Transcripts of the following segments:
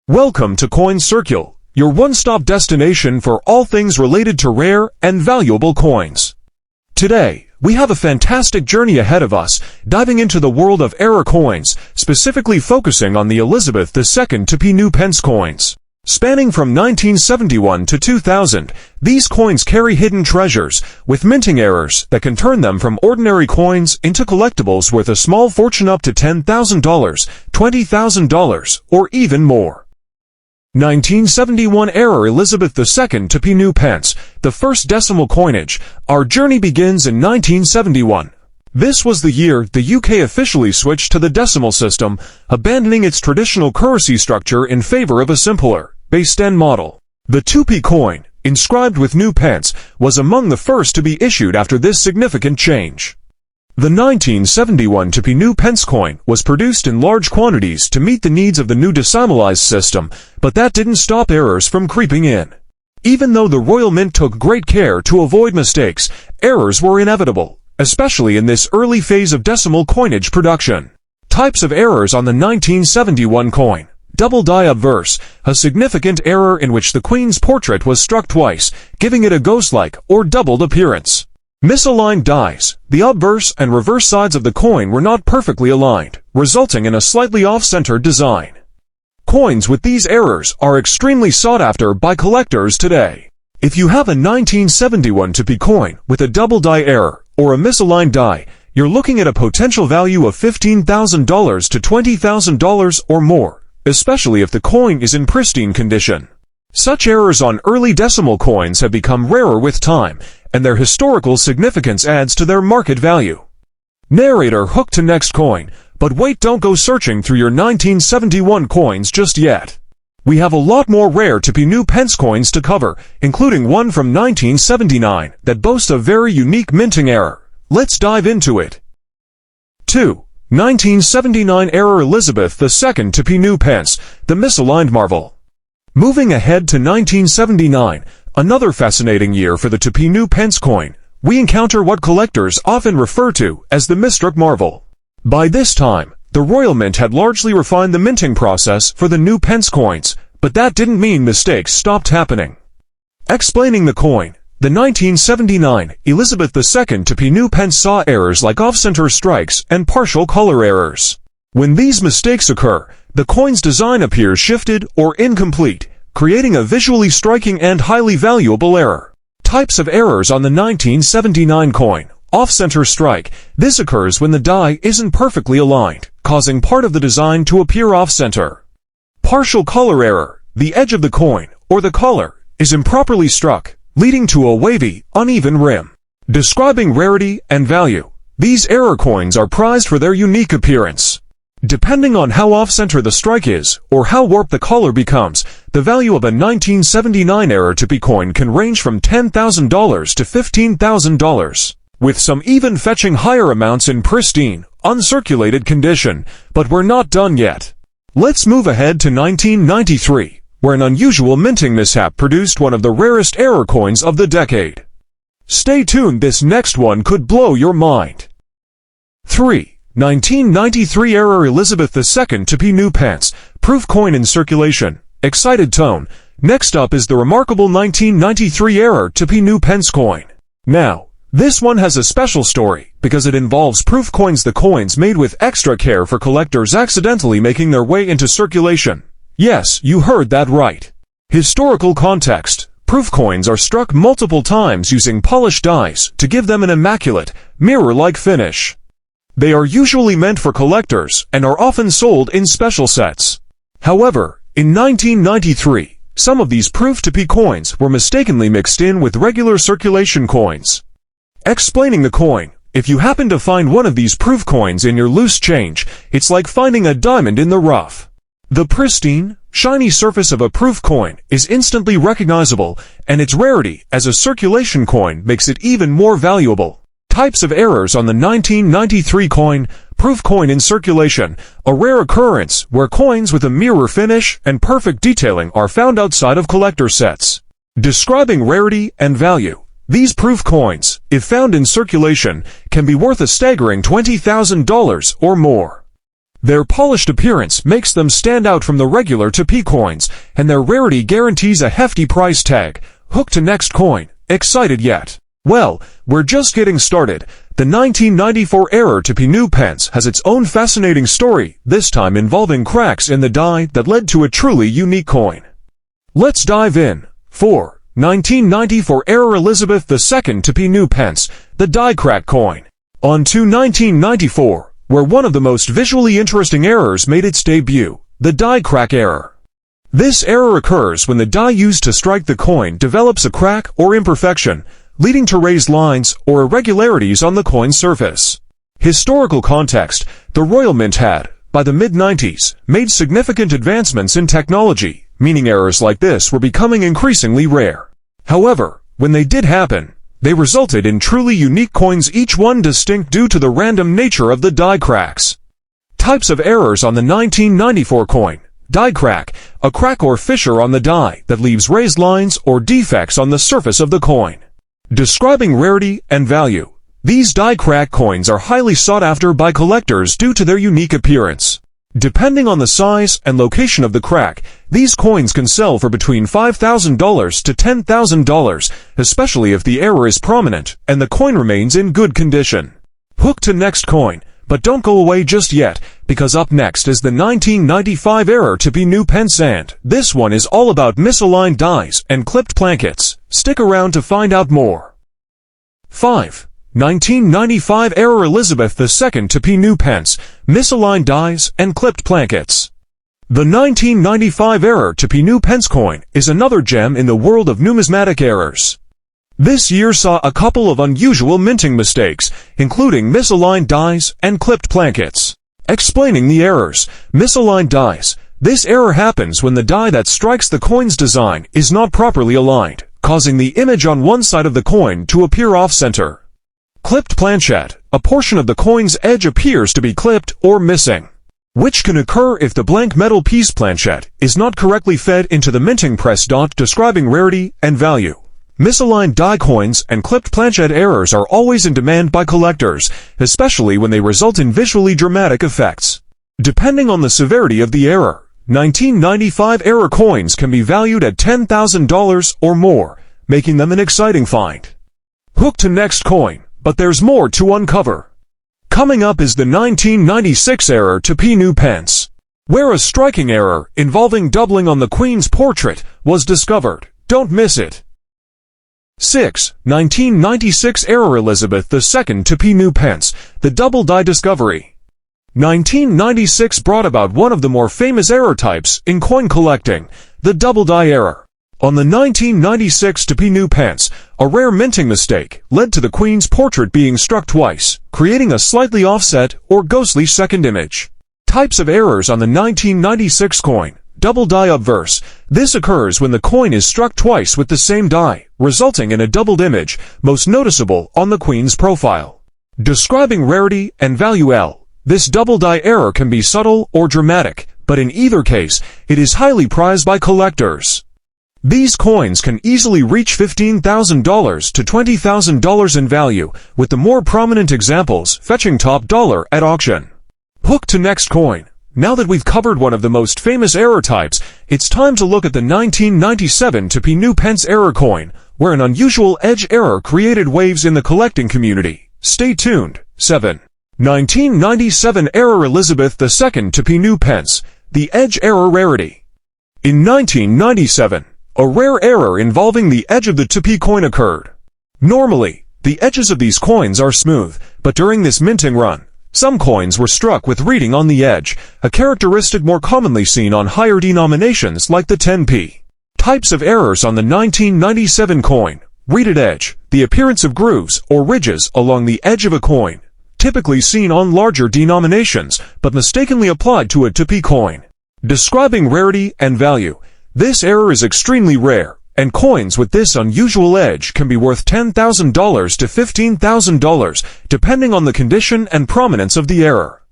Welcome to Coin Circle, your one-stop destination for all things related to rare and valuable coins. Today, we have a fantastic journey ahead of us, diving into the world of error coins, specifically focusing on the Elizabeth II to P. Pence coins. Spanning from 1971 to 2000, these coins carry hidden treasures, with minting errors that can turn them from ordinary coins into collectibles worth a small fortune up to $10,000, $20,000, or even more. 1971 Error Elizabeth II to P. Pence, the first decimal coinage. Our journey begins in 1971. This was the year the UK officially switched to the decimal system, abandoning its traditional currency structure in favor of a simpler, base-10 model. The 2p coin, inscribed with pence, was among the first to be issued after this significant change. The 1971 to P. Pence coin was produced in large quantities to meet the needs of the new decimalized system, but that didn't stop errors from creeping in. Even though the Royal Mint took great care to avoid mistakes, errors were inevitable, especially in this early phase of decimal coinage production. Types of errors on the 1971 coin. Double die obverse, a significant error in which the Queen's portrait was struck twice, giving it a ghost-like or doubled appearance. Misaligned dies. The obverse and reverse sides of the coin were not perfectly aligned, resulting in a slightly off-center design. Coins with these errors are extremely sought after by collectors today. If you have a 1971 to P coin with a double die error or a misaligned die, you're looking at a potential value of $15,000 to $20,000 or more, especially if the coin is in pristine condition. Such errors on early decimal coins have become rarer with time, and their historical significance adds to their market value. Narrator hooked to next coin, but wait, don't go searching through your 1971 coins just yet. We have a lot more rare to P. Pence coins to cover, including one from 1979 that boasts a very unique minting error. Let's dive into it. 2. 1979 Error Elizabeth II to P. Pence, the misaligned marvel. Moving ahead to 1979, another fascinating year for the to P. Pence coin, we encounter what collectors often refer to as the misstruck marvel. By this time, the Royal Mint had largely refined the minting process for the Pence coins, but that didn't mean mistakes stopped happening. Explaining the coin, the 1979 Elizabeth II to P. Pence saw errors like off-center strikes and partial color errors. When these mistakes occur, the coin's design appears shifted or incomplete, creating a visually striking and highly valuable error. Types of errors on the 1979 coin. Off-center strike. This occurs when the die isn't perfectly aligned, causing part of the design to appear off-center. Partial color error. The edge of the coin, or the color, is improperly struck, leading to a wavy, uneven rim. Describing rarity and value. These error coins are prized for their unique appearance. Depending on how off-center the strike is, or how warped the color becomes, the value of a 1979 error to P coin can range from $10,000 to $15,000, with some even fetching higher amounts in pristine, uncirculated condition. But we're not done yet. Let's move ahead to 1993, where an unusual minting mishap produced one of the rarest error coins of the decade. Stay tuned, this next one could blow your mind. 3. 1993 Error Elizabeth II to P. Pence, proof coin in circulation. Excited tone. Next up is the remarkable 1993 Error to P. Pence coin. Now, this one has a special story, because it involves proof coins, the coins made with extra care for collectors accidentally making their way into circulation. Yes, you heard that right. Historical context. Proof coins are struck multiple times using polished dies to give them an immaculate, mirror-like finish. They are usually meant for collectors and are often sold in special sets. However, in 1993, some of these proof to P coins were mistakenly mixed in with regular circulation coins. Explaining the coin, if you happen to find one of these proof coins in your loose change, it's like finding a diamond in the rough. The pristine, shiny surface of a proof coin is instantly recognizable, and its rarity as a circulation coin makes it even more valuable. Types of errors on the 1993 coin. Proof coin in circulation, a rare occurrence where coins with a mirror finish and perfect detailing are found outside of collector sets. Describing rarity and value. These proof coins, if found in circulation, can be worth a staggering $20,000 or more. Their polished appearance makes them stand out from the regular TP coins, and their rarity guarantees a hefty price tag. Hook to next coin. Excited yet? Well, we're just getting started. The 1994 Error TP New Pence has its own fascinating story, this time involving cracks in the die that led to a truly unique coin. Let's dive in. 4. 1994 Error Elizabeth II TP New Pence, the die crack coin. On to 1994, where one of the most visually interesting errors made its debut, the die crack error. This error occurs when the die used to strike the coin develops a crack or imperfection, leading to raised lines or irregularities on the coin's surface. Historical context: the Royal Mint had, by the mid-90s, made significant advancements in technology, meaning errors like this were becoming increasingly rare. However, when they did happen, they resulted in truly unique coins, each one distinct due to the random nature of the die cracks. Types of errors on the 1994 coin. Die crack, a crack or fissure on the die that leaves raised lines or defects on the surface of the coin. Describing rarity and value. These die crack coins are highly sought after by collectors due to their unique appearance. Depending on the size and location of the crack, these coins can sell for between $5,000 to $10,000, especially if the error is prominent and the coin remains in good condition. Hook to next coin, but don't go away just yet, because up next is the 1995 Error TP New Pence, and this one is all about misaligned dies and clipped plankets. Stick around to find out more. 5. 1995 Error Elizabeth II TP New Pence, misaligned dies and clipped plankets. The 1995 Error TP New Pence coin is another gem in the world of numismatic errors. This year saw a couple of unusual minting mistakes, including misaligned dies and clipped plankets. Explaining the errors. Misaligned dies. This error happens when the die that strikes the coin's design is not properly aligned, causing the image on one side of the coin to appear off-center. Clipped planchet. A portion of the coin's edge appears to be clipped or missing, which can occur if the blank metal piece planchet is not correctly fed into the minting press. Describing rarity and value. Misaligned die coins and clipped planchet errors are always in demand by collectors, especially when they result in visually dramatic effects. Depending on the severity of the error, 1995 error coins can be valued at $10,000 or more, making them an exciting find. Hook to next coin, but there's more to uncover. Coming up is the 1996 Error TP New Pence, where a striking error involving doubling on the Queen's portrait was discovered. Don't miss it. 6. 1996 Error Elizabeth II TP New Pence, the double die discovery. 1996 brought about one of the more famous error types in coin collecting, the double die error. On the 1996 TP New Pence, a rare minting mistake led to the Queen's portrait being struck twice, creating a slightly offset or ghostly second image. Types of errors on the 1996 coin. Double die obverse. This occurs when the coin is struck twice with the same die, resulting in a doubled image, most noticeable on the Queen's profile. Describing rarity and value. This double die error can be subtle or dramatic, but in either case, it is highly prized by collectors. These coins can easily reach $15,000 to $20,000 in value, with the more prominent examples fetching top dollar at auction. Hook to next coin. Now that we've covered one of the most famous error types, it's time to look at the 1997 TP New Pence error coin, where an unusual edge error created waves in the collecting community. Stay tuned. 7. 1997 Error Elizabeth II TP New Pence, the edge error rarity. In 1997, a rare error involving the edge of the TP coin occurred. Normally, the edges of these coins are smooth, but during this minting run, some coins were struck with reading on the edge, a characteristic more commonly seen on higher denominations like the 10p. Types of errors on the 1997 coin. Reeded edge, the appearance of grooves or ridges along the edge of a coin, typically seen on larger denominations, but mistakenly applied to a TP coin. Describing rarity and value. This error is extremely rare, and coins with this unusual edge can be worth $10,000 to $15,000, depending on the condition and prominence of the error.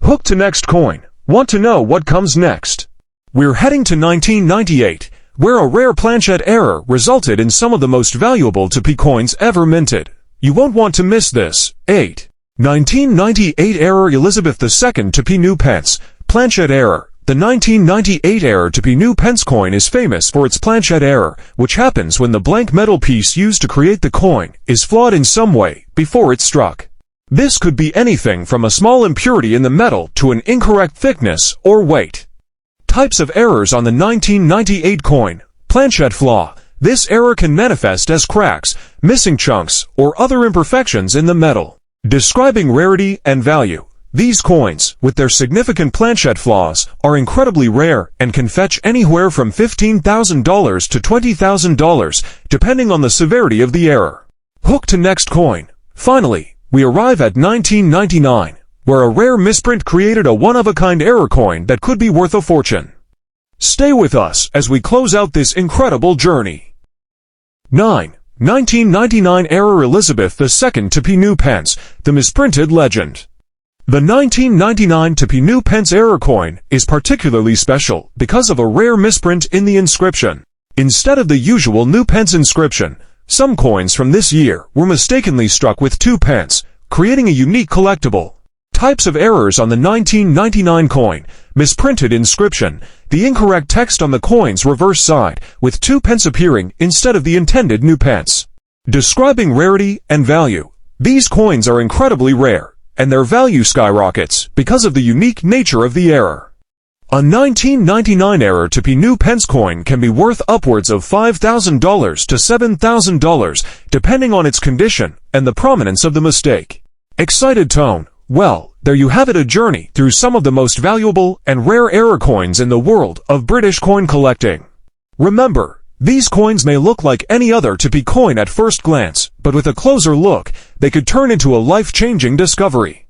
Hook to next coin. Want to know what comes next? We're heading to 1998, where a rare planchet error resulted in some of the most valuable TP coins ever minted. You won't want to miss this. 8. 1998 error Elizabeth II to P. New Pence. Planchet error. The 1998 error to P. New Pence coin is famous for its Planchet error, which happens when the blank metal piece used to create the coin is flawed in some way before it's struck. This could be anything from a small impurity in the metal to an incorrect thickness or weight. Types of errors on the 1998 coin. Planchet flaw. This error can manifest as cracks, missing chunks, or other imperfections in the metal. Describing rarity and value. These coins, with their significant planchet flaws, are incredibly rare and can fetch anywhere from $15,000 to $20,000, depending on the severity of the error. Hook to next coin. Finally, we arrive at 1999, where a rare misprint created a one-of-a-kind error coin that could be worth a fortune. Stay with us as we close out this incredible journey. 9. 1999 error Elizabeth II to P. New Pence, the misprinted legend. The 1999 to P. New Pence error coin is particularly special because of a rare misprint in the inscription. Instead of the usual New Pence inscription, some coins from this year were mistakenly struck with 2 pence, creating a unique collectible. Types of errors on the 1999 coin. Misprinted inscription. The incorrect text on the coin's reverse side, with 2 pence appearing instead of the intended new pence. Describing rarity and value. These coins are incredibly rare, and their value skyrockets because of the unique nature of the error. A 1999 error to P. New Pence coin can be worth upwards of $5,000 to $7,000, depending on its condition and the prominence of the mistake. Excited tone. Well, there you have it, a journey through some of the most valuable and rare error coins in the world of British coin collecting. Remember, these coins may look like any other to P coin at first glance, but with a closer look, they could turn into a life-changing discovery.